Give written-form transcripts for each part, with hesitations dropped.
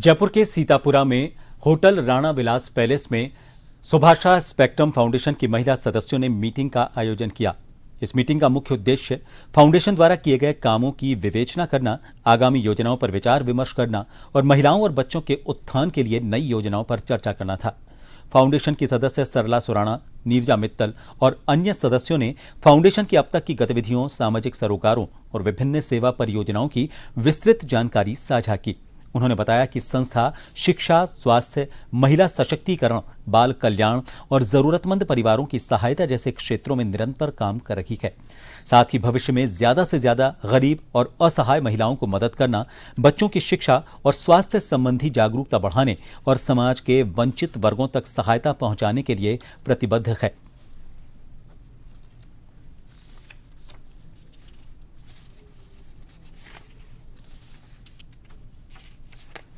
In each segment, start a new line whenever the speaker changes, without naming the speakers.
जयपुर के सीतापुरा में होटल राणा विलास पैलेस में सुभाषा स्पेक्ट्रम फाउंडेशन की महिला सदस्यों ने मीटिंग का आयोजन किया। इस मीटिंग का मुख्य उद्देश्य फाउंडेशन द्वारा किए गए कामों की विवेचना करना, आगामी योजनाओं पर विचार विमर्श करना और महिलाओं और बच्चों के उत्थान के लिए नई योजनाओं पर चर्चा करना था। फाउंडेशन की सदस्य सरला सुराणा, नीरजा मित्तल और अन्य सदस्यों ने फाउंडेशन की अब तक की गतिविधियों, सामाजिक सरोकारों और विभिन्न सेवा परियोजनाओं की विस्तृत जानकारी साझा की। उन्होंने बताया कि संस्था शिक्षा, स्वास्थ्य, महिला सशक्तिकरण, बाल कल्याण और जरूरतमंद परिवारों की सहायता जैसे क्षेत्रों में निरंतर काम कर रही है। साथ ही भविष्य में ज्यादा से ज्यादा गरीब और असहाय महिलाओं को मदद करना, बच्चों की शिक्षा और स्वास्थ्य संबंधी जागरूकता बढ़ाने और समाज के वंचित वर्गों तक सहायता पहुंचाने के लिए प्रतिबद्ध है।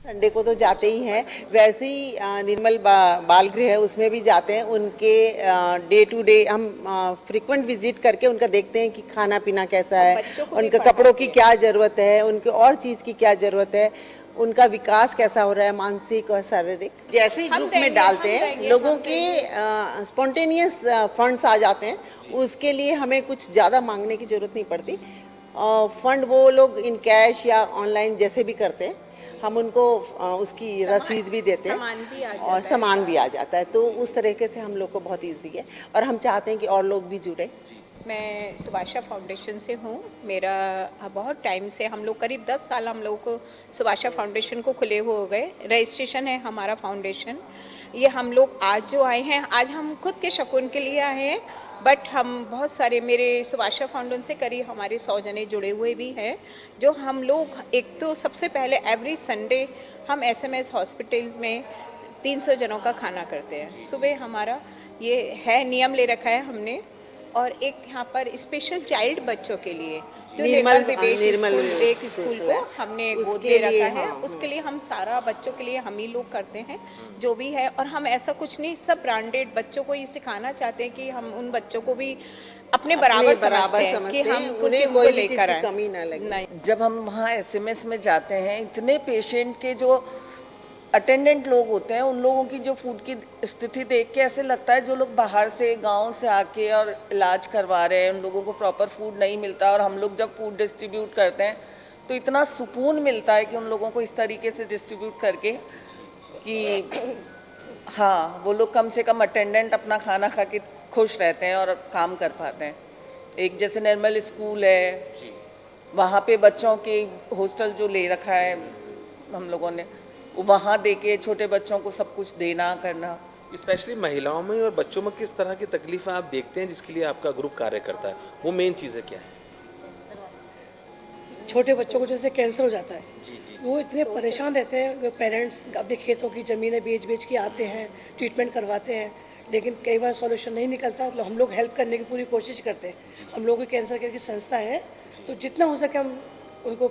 संडे को तो जाते ही हैं, वैसे ही निर्मल बाल गृह है उसमें भी जाते हैं। उनके डे टू डे हम फ्रीक्वेंट विजिट करके उनका देखते हैं कि खाना पीना कैसा है, उनके कपड़ों की क्या ज़रूरत है, उनके और चीज़ की क्या ज़रूरत है, उनका विकास कैसा हो रहा है मानसिक और शारीरिक। जैसे ही ग्रुप में डालते हैं लोगों के स्पॉन्टेनियस फंड्स आ जाते हैं, उसके लिए हमें कुछ ज़्यादा मांगने की ज़रूरत नहीं पड़ती। फंड वो लोग इन कैश या ऑनलाइन जैसे भी करते हैं, हम उनको उसकी रसीद भी देते हैं और सामान भी आ जाता है। तो उस तरीके से हम लोग को बहुत इजी है और हम चाहते हैं कि और लोग भी जुड़े।
मैं सुभाषा फाउंडेशन से हूँ। मेरा बहुत टाइम से, हम लोग करीब 10 साल हम लोग को सुभाषा फाउंडेशन को खुले हो गए। रजिस्ट्रेशन है हमारा फाउंडेशन। ये हम लोग आज जो आए हैं, आज हम खुद के शकुन के लिए आए हैं, बट हम बहुत सारे, मेरे सुभाषा फाउंडेशन से करीब हमारे 100 जने जुड़े हुए भी हैं। जो हम लोग, एक तो सबसे पहले एवरी संडे हम एसएमएस हॉस्पिटल में 300 जनों का खाना करते हैं। सुबह हमारा ये है, नियम ले रखा है हमने। और एक यहाँ पर स्पेशल चाइल्ड बच्चों के लिए जो निर्मल स्कूल को हमने गोद ले रखा है, उसके लिए हम सारा बच्चों के लिए हम ही लोग करते हैं जो भी है। और हम ऐसा कुछ नहीं, सब ब्रांडेड बच्चों को ये सिखाना चाहते हैं कि हम उन बच्चों को भी अपने बराबर समझते हैं कि हम उन्हें कोई लेकर आए,
कमी ना लगे।
जब हम वहाँ एसएमएस में जाते हैं, इतने पेशेंट के जो अटेंडेंट लोग होते हैं, उन लोगों की जो फूड की स्थिति देख के ऐसे लगता है जो लोग बाहर से, गांव से आके और इलाज करवा रहे हैं, उन लोगों को प्रॉपर फूड नहीं मिलता। और हम लोग जब फूड डिस्ट्रीब्यूट करते हैं तो इतना सुकून मिलता है कि उन लोगों को इस तरीके से डिस्ट्रीब्यूट करके कि हाँ, वो लोग कम से कम अटेंडेंट अपना खाना खा के खुश रहते हैं और काम कर पाते हैं। एक जैसे निर्मल स्कूल है, वहाँ पे बच्चों के हॉस्टल जो ले रखा है हम लोगों ने, वहाँ देके छोटे बच्चों को सब कुछ देना करना।
स्पेशली महिलाओं में और बच्चों में किस तरह की तकलीफें आप देखते हैं जिसके लिए आपका ग्रुप कार्य करता है, वो मेन चीज़ें क्या है?
छोटे बच्चों को जैसे कैंसर हो जाता है,
जी।
वो इतने परेशान रहते हैं, पेरेंट्स अपने खेतों की ज़मीनें बेच के आते हैं, ट्रीटमेंट करवाते हैं, लेकिन कई बार सॉल्यूशन नहीं निकलता। तो हम लोग हेल्प करने की पूरी कोशिश करते हैं। हम लोगों की कैंसर केयर की संस्था है, तो जितना हो सके हम उनको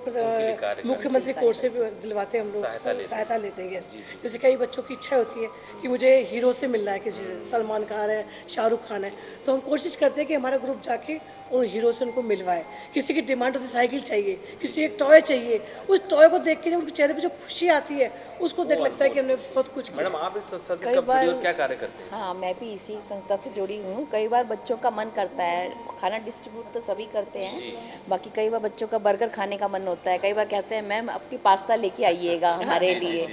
मुख्यमंत्री कोर्स से भी दिलवाते हैं, हम लोग सहायता लेते हैं। जैसे कई बच्चों की इच्छा होती है कि मुझे हीरो से मिलना है, किसी से, सलमान खान है, शाहरुख खान है, तो हम कोशिश करते हैं कि हमारा ग्रुप जाके उन हीरो से उनको मिलवाए। किसी की डिमांड होती है साइकिल चाहिए, किसी एक टॉय चाहिए, उस टॉय को देख के जब उनके चेहरे पे जो खुशी आती है, उसको देख लगता है कि हमने बहुत कुछ किया।
मैडम, आप इस संस्था से कब जुड़ी और क्या कार्य करते हैं?
हाँ, मैं भी इसी संस्था से जुड़ी हूँ। कई बार बच्चों का मन करता है, खाना डिस्ट्रीब्यूट तो सभी करते हैं, बाकी कई बार बच्चों का बर्गर खाने का मन होता है। कई बार कहते हैं मैम आपकी पास्ता लेके आइएगा हमारे लिए,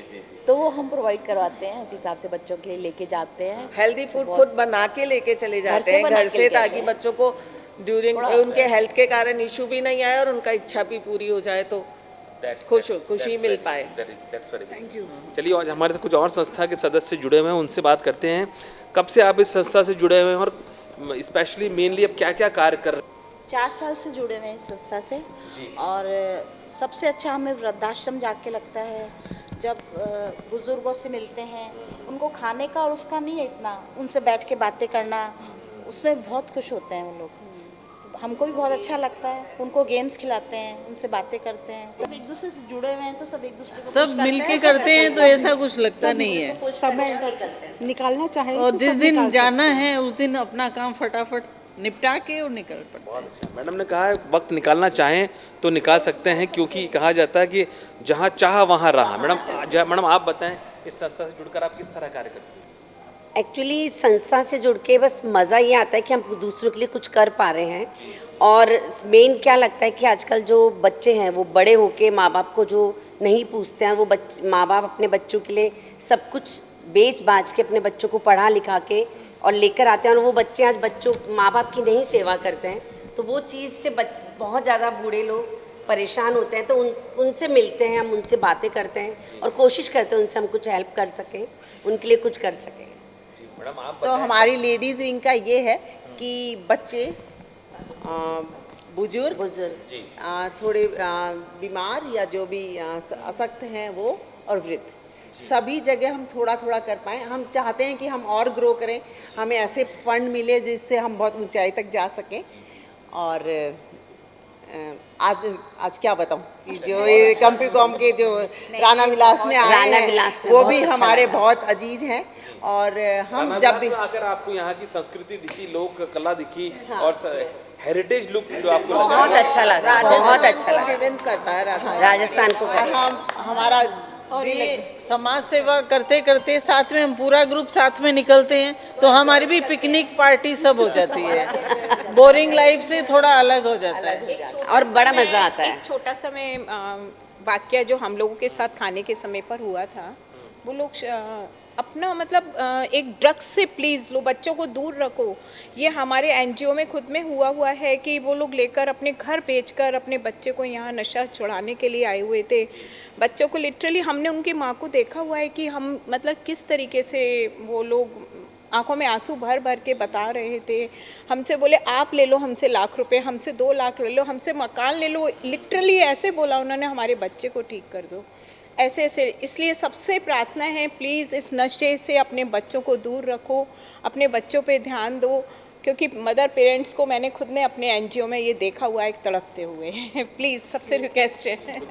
तो वो हम प्रोवाइड करवाते हैं। उस हिसाब से बच्चों के लिए लेके जाते हैं।
हेल्दी फूड खुद बना के लेके चले जाते हैं घर से, ताकि बच्चों को ड्यूरिंग उनके हेल्थ के कारण इशू भी नहीं आए और उनका इच्छा भी पूरी हो जाए, तो खुशी मिल पाए।
Thank you.
चलिए, आज हमारे साथ कुछ और संस्था के सदस्य जुड़े हुए हैं, उनसे बात करते हैं। कब से आप इस संस्था से जुड़े हुए हैं और स्पेशली मेनली अब क्या क्या कार्य कर रहे हैं?
4 साल से जुड़े हुए हैं इस संस्था से। और सबसे अच्छा हमें वृद्धाश्रम जाके लगता है, जब बुजुर्गों से मिलते हैं, उनको खाने का और उसका नहीं है इतना, उनसे बैठ के बातें करना, उसमें बहुत खुश होते हैं वो लोग। हमको भी बहुत अच्छा लगता है। उनको गेम्स खिलाते हैं, उनसे बातें करते हैं। सब एक दूसरे से जुड़े हुए हैं, तो सब एक दूसरे को
सब मिलके करते हैं, तो ऐसा कुछ लगता नहीं है।
समय निकालना चाहिए।
और जिस दिन जाना है उस दिन अपना काम फटाफट निपटा के और निकल पड़ते
बहुत अच्छा। मैडम ने कहा है वक्त निकालना चाहें तो निकाल सकते हैं, क्योंकि कहा जाता है कि जहाँ चाह वहाँ राह। मैडम आप बताएं, इस संस्था से जुड़कर आप किस तरह कार्य करती हैं?
एक्चुअली संस्था से जुड़ के बस मज़ा ये आता है कि हम दूसरों के लिए कुछ कर पा रहे हैं। और मेन क्या लगता है कि आजकल जो बच्चे हैं वो बड़े होके माँ बाप को जो नहीं पूछते हैं, वो माँ बाप अपने बच्चों के लिए सब कुछ बेच बाच के अपने बच्चों को पढ़ा लिखा के और लेकर आते हैं, और वो बच्चे आज बच्चों माँ बाप की नहीं सेवा करते हैं, तो वो चीज़ से बहुत ज़्यादा बूढ़े लोग परेशान होते हैं। तो उनसे मिलते हैं, हम उनसे बातें करते हैं और कोशिश करते हैं उनसे हम कुछ हेल्प कर सकें, उनके लिए कुछ कर सकें।
मैडम आप
तो हमारी लेडीज़ विंग का ये है कि बच्चे, बुजुर्ग, थोड़े बीमार या जो भी अशक्त हैं वो, और वृद्ध, सभी जगह हम थोड़ा थोड़ा कर पाएँ। हम चाहते हैं कि हम और ग्रो करें, हमें ऐसे फंड मिले जिससे हम बहुत ऊंचाई तक जा सकें। और आज क्या बताऊं कि जो ये कॉम के जो राणा विलास में आए हैं वो भी हमारे बहुत अजीज हैं। और हम जब भी
आकर आपको यहाँ की संस्कृति दिखी, लोक कला दिखी, और हेरिटेज लुक जो आपको
बहुत अच्छा लगा, बहुत अच्छा लगा।
जीवंत करता है
राजस्थान को।
हम हमारा
और ये समाज सेवा करते करते साथ में हम पूरा ग्रुप साथ में निकलते हैं तो हमारी भी पिकनिक पार्टी सब हो जाती है। बोरिंग लाइफ से थोड़ा अलग हो जाता है
और बड़ा मजा आता है।
एक छोटा सा मैं वाक्य जो हम लोगों के साथ खाने के समय पर हुआ था, वो लोग अपना मतलब एक ड्रग्स से प्लीज़ लो, बच्चों को दूर रखो। ये हमारे एनजीओ में खुद में हुआ है कि वो लोग लेकर अपने घर बेचकर अपने बच्चे को यहाँ नशा छुड़ाने के लिए आए हुए थे। बच्चों को लिटरली हमने उनकी माँ को देखा हुआ है कि हम मतलब किस तरीके से वो लोग आंखों में आंसू भर भर के बता रहे थे। हमसे बोले आप ले लो हमसे ₹1,00,000, हमसे 2 लाख ले लो, हमसे मकान ले लो, लिटरली ऐसे बोला उन्होंने, हमारे बच्चे को ठीक कर दो, ऐसे ऐसे। इसलिए सबसे प्रार्थना है प्लीज़ इस नशे से अपने बच्चों को दूर रखो, अपने बच्चों पे ध्यान दो, क्योंकि मदर पेरेंट्स को मैंने खुद ने अपने एनजीओ में ये देखा हुआ है तड़पते हुए। प्लीज़ सबसे रिक्वेस्ट है।